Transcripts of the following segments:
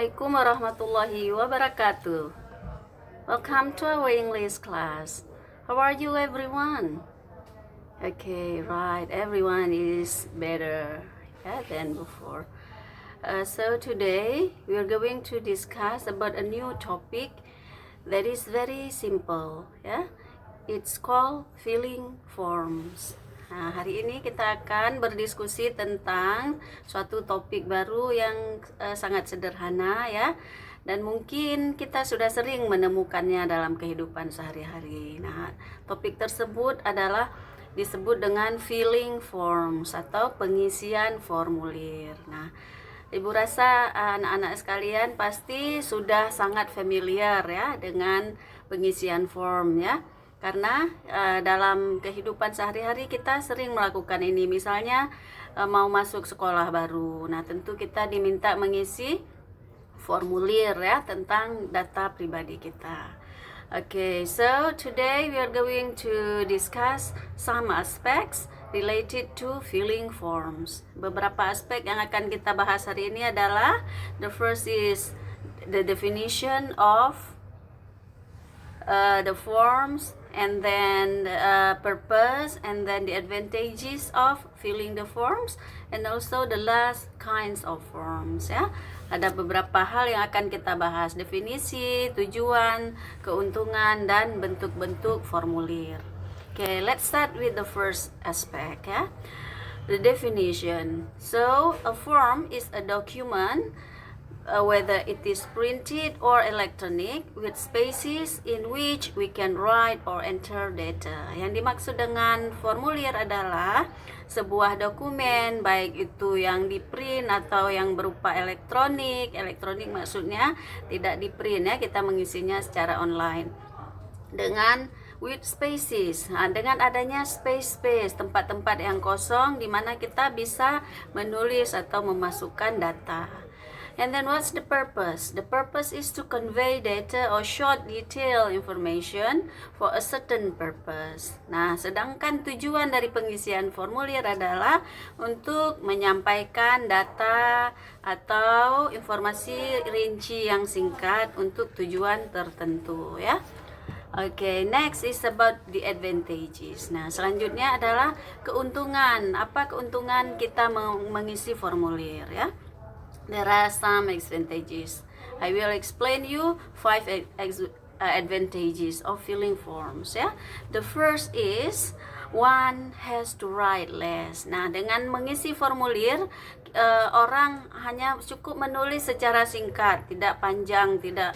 Assalamualaikum warahmatullahi wabarakatuh. Welcome to our English class. How are you everyone? Okay, right. Everyone is better than before. So today we are going to discuss about a new topic that is very simple. It's called filling forms. Nah, hari ini kita akan berdiskusi tentang suatu topik baru yang sangat sederhana dan mungkin kita sudah sering menemukannya dalam kehidupan sehari-hari. Nah, topik tersebut adalah disebut dengan filling forms atau pengisian formulir. Nah, Ibu rasa anak-anak sekalian pasti sudah sangat familiar dengan pengisian form karena dalam kehidupan sehari-hari kita sering melakukan ini. Misalnya mau masuk sekolah baru, nah tentu kita diminta mengisi formulir tentang data pribadi kita. Okay, so today we are going to discuss some aspects related to filling forms. Beberapa aspek yang akan kita bahas hari ini adalah the first is the definition of the forms, and then purpose, and then the advantages of filling the forms, and also the last kinds of forms. Ada beberapa hal yang akan kita bahas: definisi, tujuan, keuntungan, dan bentuk-bentuk formulir. Okay, let's start with the first aspect. The definition. So a form is a document, whether it is printed or electronic, with spaces in which we can write or enter data. Yang dimaksud dengan formulir adalah sebuah dokumen, baik itu yang di print atau yang berupa elektronik. Elektronik maksudnya tidak di print kita mengisinya secara online. Dengan with spaces, dengan adanya space tempat-tempat yang kosong di mana kita bisa menulis atau memasukkan data. And then what's the purpose? The purpose is to convey data or short detailed information for a certain purpose. Nah, sedangkan tujuan dari pengisian formulir adalah untuk menyampaikan data atau informasi rinci yang singkat untuk tujuan tertentu Okay, next is about the advantages. Nah, selanjutnya adalah keuntungan. Apa keuntungan kita mengisi formulir There are some advantages. I will explain you 5 advantages of filling forms. The first is one has to write less. Nah, dengan mengisi formulir orang hanya cukup menulis secara singkat, tidak panjang, tidak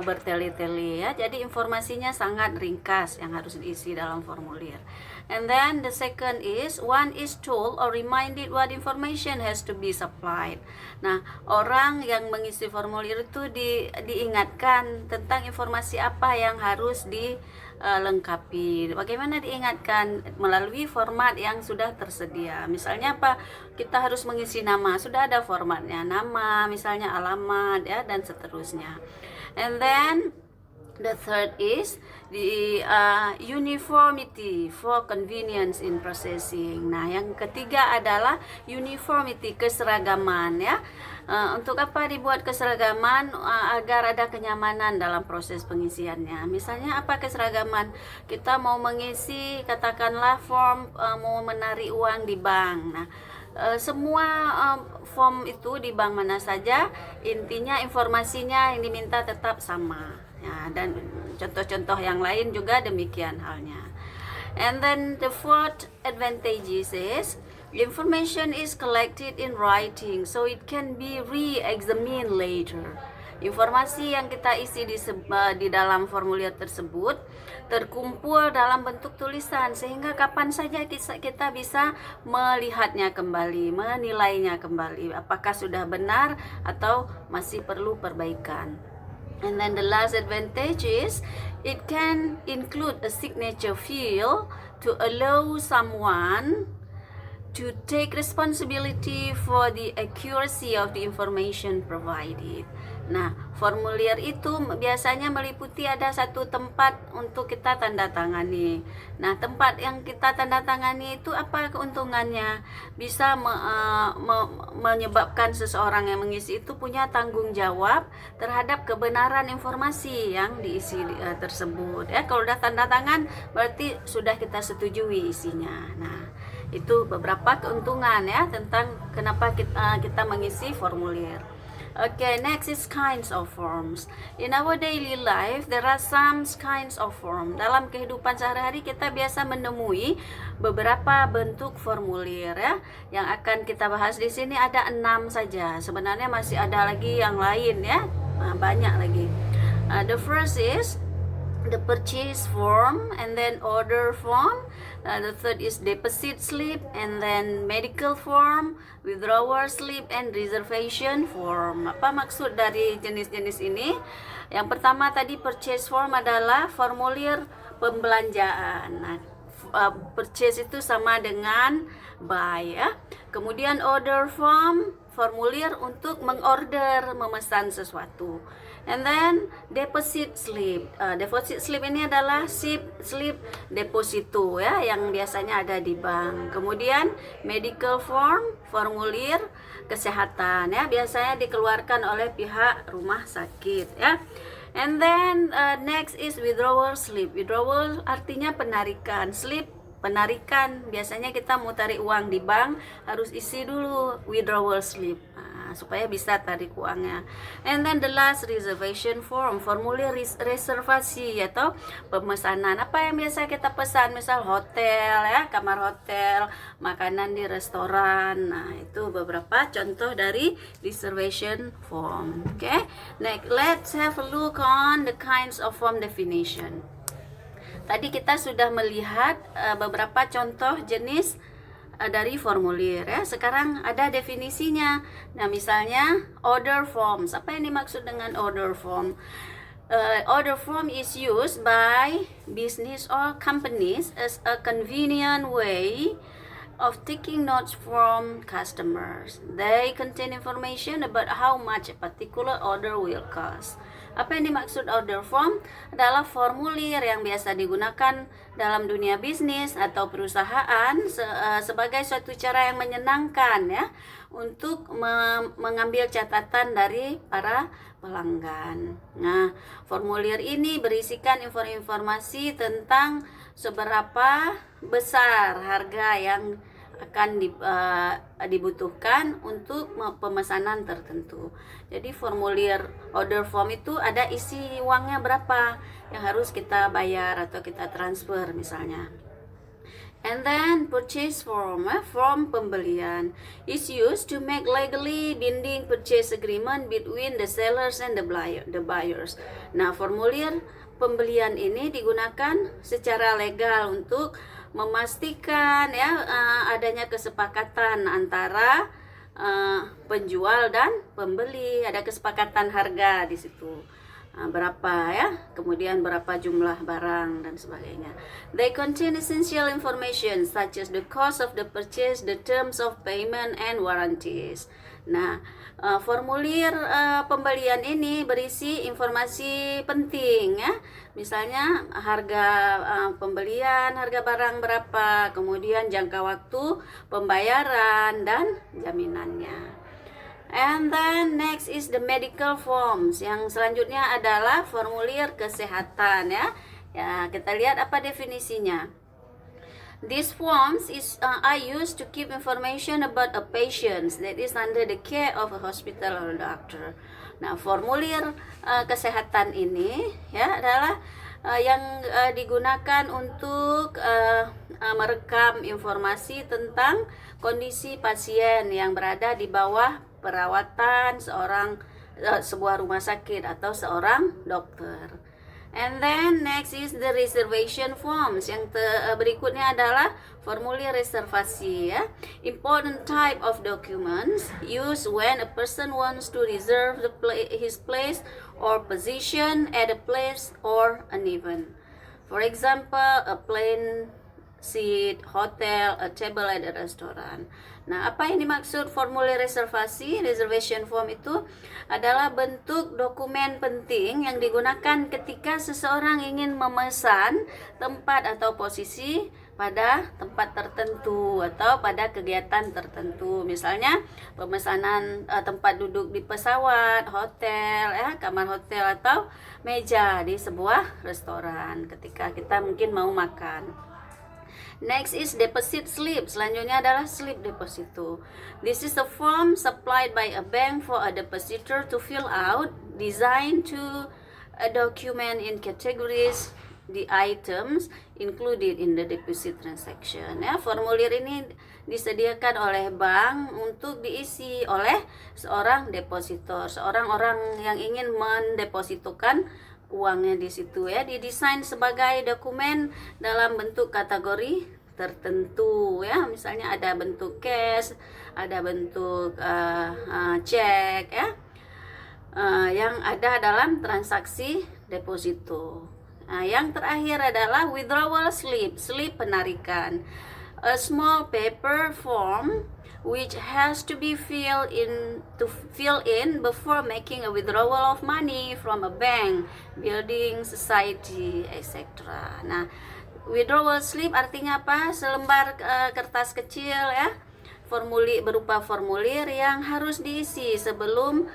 bertele-tele Jadi informasinya sangat ringkas yang harus diisi dalam formulir. And then the second is one is told or reminded what information has to be supplied. Nah, orang yang mengisi formulir itu diingatkan tentang informasi apa yang harus dilengkapi. Bagaimana diingatkan? Melalui format yang sudah tersedia. Misalnya apa? Kita harus mengisi nama, sudah ada formatnya. Nama, misalnya alamat dan seterusnya. And then the third is the uniformity for convenience in processing. Nah, yang ketiga adalah uniformity, keseragaman Untuk apa dibuat keseragaman? Agar ada kenyamanan dalam proses pengisiannya. Misalnya apa keseragaman? Kita mau mengisi, katakanlah form mau menarik uang di bank. Nah, semua form itu di bank mana saja, intinya informasinya yang diminta tetap sama. Dan contoh-contoh yang lain juga demikian halnya. And then the fourth advantage is information is collected in writing, so it can be re-examined later. Informasi yang kita isi di dalam formulir tersebut terkumpul dalam bentuk tulisan, sehingga kapan saja kita bisa melihatnya kembali, menilainya kembali, apakah sudah benar atau masih perlu perbaikan. And then the last advantage is it can include a signature field to allow someone to take responsibility for the accuracy of the information provided. Nah, formulir itu biasanya meliputi ada satu tempat untuk kita tanda tangani. Nah, tempat yang kita tanda tangani itu apa keuntungannya? Bisa menyebabkan seseorang yang mengisi itu punya tanggung jawab terhadap kebenaran informasi yang diisi tersebut. Ya, kalau udah tanda tangan berarti sudah kita setujui isinya. Nah, itu beberapa keuntungan ya tentang kenapa kita mengisi formulir. Okay, next is kinds of forms. In our daily life, there are some kinds of form. Dalam kehidupan sehari-hari kita biasa menemui beberapa bentuk formulir ya. Yang akan kita bahas di sini ada 6 saja. Sebenarnya masih ada lagi yang lain ya. Banyak lagi. The first is the purchase form, and then order form. The third is deposit slip, and then medical form, withdrawal slip, and reservation form. Apa maksud dari jenis-jenis ini? Yang pertama tadi purchase form adalah formulir pembelanjaan. Nah, purchase itu sama dengan buy ya. Kemudian order form, formulir untuk mengorder, memesan sesuatu. And then deposit slip. Deposit slip ini adalah slip deposito ya, yang biasanya ada di bank. Kemudian medical form, formulir kesehatan ya, biasanya dikeluarkan oleh pihak rumah sakit ya. And then next is withdrawal slip. Withdrawal artinya penarikan. Slip penarikan, biasanya kita mau tarik uang di bank harus isi dulu withdrawal slip supaya bisa tarik uangnya. And then the last reservation form, formulir reservasi atau pemesanan. Apa yang biasa kita pesan, misal hotel ya, kamar hotel, makanan di restoran. Nah, itu beberapa contoh dari reservation form. Okay, next let's have a look on the kinds of form definition. Tadi kita sudah melihat beberapa contoh jenis dari formulir ya. Sekarang ada definisinya. Nah, misalnya order forms. Apa yang dimaksud dengan order form? Order form is used by business or companies as a convenient way of taking notes from customers. They contain information about how much a particular order will cost. Apa yang dimaksud order form? Adalah formulir yang biasa digunakan dalam dunia bisnis atau perusahaan sebagai suatu cara yang menyenangkan ya untuk mengambil catatan dari para pelanggan. Nah, formulir ini berisikan informasi tentang seberapa besar harga yang akan dibutuhkan untuk pemesanan tertentu. Jadi formulir order form itu ada isi uangnya berapa yang harus kita bayar atau kita transfer misalnya. And then purchase form, form pembelian is used to make legally binding purchase agreement between the sellers and the buyers. Nah, formulir pembelian ini digunakan secara legal untuk memastikan ya adanya kesepakatan antara penjual dan pembeli, ada kesepakatan harga di situ. Berapa ya, kemudian berapa jumlah barang dan sebagainya. They contain essential information such as the cost of the purchase, the terms of payment, and warranties. Nah, formulir pembelian ini berisi informasi penting ya. Misalnya harga pembelian, harga barang berapa, kemudian jangka waktu pembayaran dan jaminannya. And then next is the medical forms. Yang selanjutnya adalah formulir kesehatan ya. Ya, kita lihat apa definisinya. These forms are used to keep information about a patient that is under the care of a hospital or doctor. Nah, formulir kesehatan ini ya adalah yang digunakan untuk merekam informasi tentang kondisi pasien yang berada di bawah perawatan sebuah rumah sakit atau seorang dokter. And then next is the reservation forms. Yang berikutnya adalah formulir reservasi ya. Important type of documents used when a person wants to reserve his place or position at a place or an event. For example, a plane seat, hotel, a table at a restaurant. Nah, apa yang dimaksud formulir reservasi? Reservation form itu adalah bentuk dokumen penting yang digunakan ketika seseorang ingin memesan tempat atau posisi pada tempat tertentu atau pada kegiatan tertentu. Misalnya pemesanan tempat duduk di pesawat, hotel, ya, kamar hotel atau meja di sebuah restoran ketika kita mungkin mau makan. Next is deposit slip. Selanjutnya adalah slip deposito. This is a form supplied by a bank for a depositor to fill out, designed to a document in categories the items included in the deposit transaction. Ya, formulir ini disediakan oleh bank untuk diisi oleh seorang depositor, seorang orang yang ingin mendepositokan uangnya di situ, ya. Didesain sebagai dokumen dalam bentuk kategori tertentu, ya. Misalnya ada bentuk cash, ada bentuk cek, ya, yang ada dalam transaksi deposito. Nah, yang terakhir adalah withdrawal slip, slip penarikan, a small paper form which has to be fill in before making a withdrawal of money from a bank, building society, etc. Nah, withdrawal slip artinya apa? Selembar kertas kecil, ya, berupa formulir yang harus diisi sebelum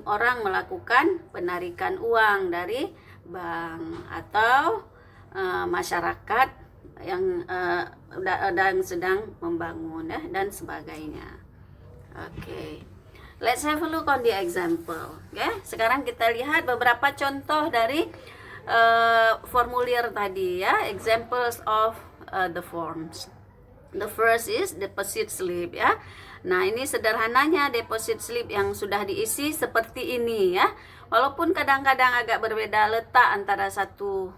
orang melakukan penarikan uang dari bank atau masyarakat yang sedang membangun, ya, dan sebagainya. Oke. Let's have a look on the example. Okay? Sekarang kita lihat beberapa contoh dari formulir tadi, ya, examples of the forms. The first is deposit slip, ya. Nah, ini sederhananya deposit slip yang sudah diisi seperti ini, ya. Walaupun kadang-kadang agak berbeda letak antara satu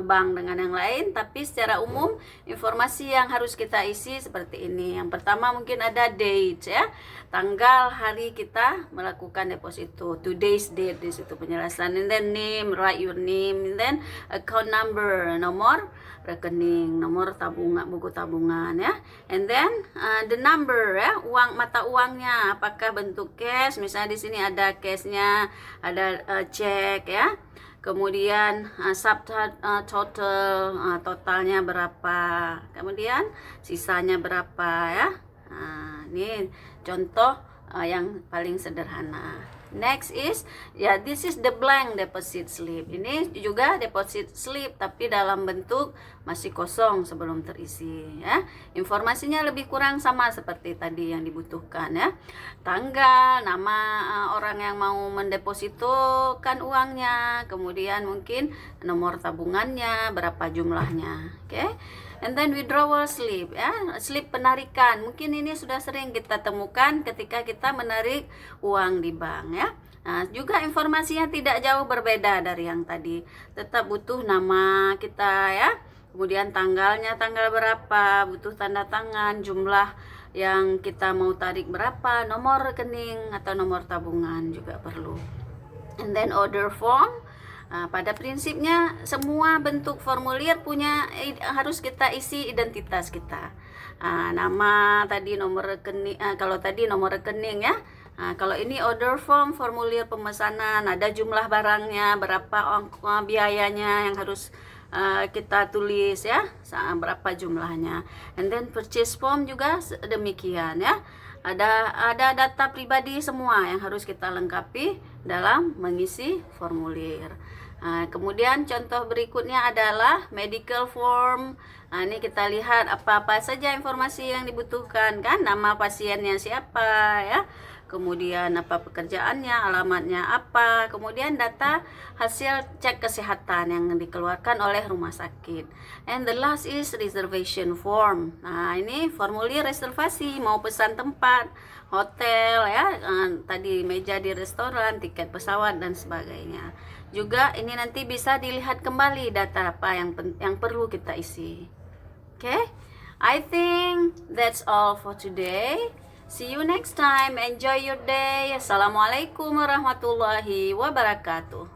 bank dengan yang lain, tapi secara umum informasi yang harus kita isi seperti ini. Yang pertama mungkin ada date, ya, tanggal hari kita melakukan deposito, today's date di situ penjelasan. And then name, write your name, and then account number, nomor rekening, nomor tabungan, buku tabungan, ya. And then the number, ya, mata uangnya, apakah bentuk cash, misalnya di sini ada cashnya, ada cek, ya. Kemudian totalnya berapa, kemudian sisanya berapa, ya. Nah, ini contoh yang paling sederhana. Next is, ya, this is the blank deposit slip. Ini juga deposit slip tapi dalam bentuk masih kosong sebelum terisi, ya. Informasinya lebih kurang sama seperti tadi yang dibutuhkan, ya. Tanggal, nama orang yang mau mendepositokan uangnya, kemudian mungkin nomor tabungannya, berapa jumlahnya. Oke. And then withdrawal slip, ya, slip penarikan. Mungkin ini sudah sering kita temukan ketika kita menarik uang di bank, ya. Nah, juga informasinya tidak jauh berbeda dari yang tadi. Tetap butuh nama kita, ya. Kemudian tanggalnya tanggal berapa, butuh tanda tangan, jumlah yang kita mau tarik berapa, nomor rekening atau nomor tabungan juga perlu. And then order form. Pada prinsipnya semua bentuk formulir harus kita isi identitas kita. Nama tadi, nomor rekening, kalau tadi nomor rekening, ya. Kalau ini order form, formulir pemesanan, ada jumlah barangnya, berapa biayanya yang harus kita tulis, ya, berapa jumlahnya. And then purchase form juga demikian, ya. Ada data pribadi semua yang harus kita lengkapi dalam mengisi formulir. Kemudian contoh berikutnya adalah medical form. Ini kita lihat apa-apa saja informasi yang dibutuhkan, kan, nama pasiennya siapa, ya, kemudian apa pekerjaannya, alamatnya apa, kemudian data hasil cek kesehatan yang dikeluarkan oleh rumah sakit. And the last is reservation form. Nah, ini formulir reservasi, mau pesan tempat, hotel, ya, tadi meja di restoran, tiket pesawat dan sebagainya. Juga ini nanti bisa dilihat kembali data apa yang perlu kita isi. Okay? I think that's all for today. See you next time. Enjoy your day. Assalamualaikum warahmatullahi wabarakatuh.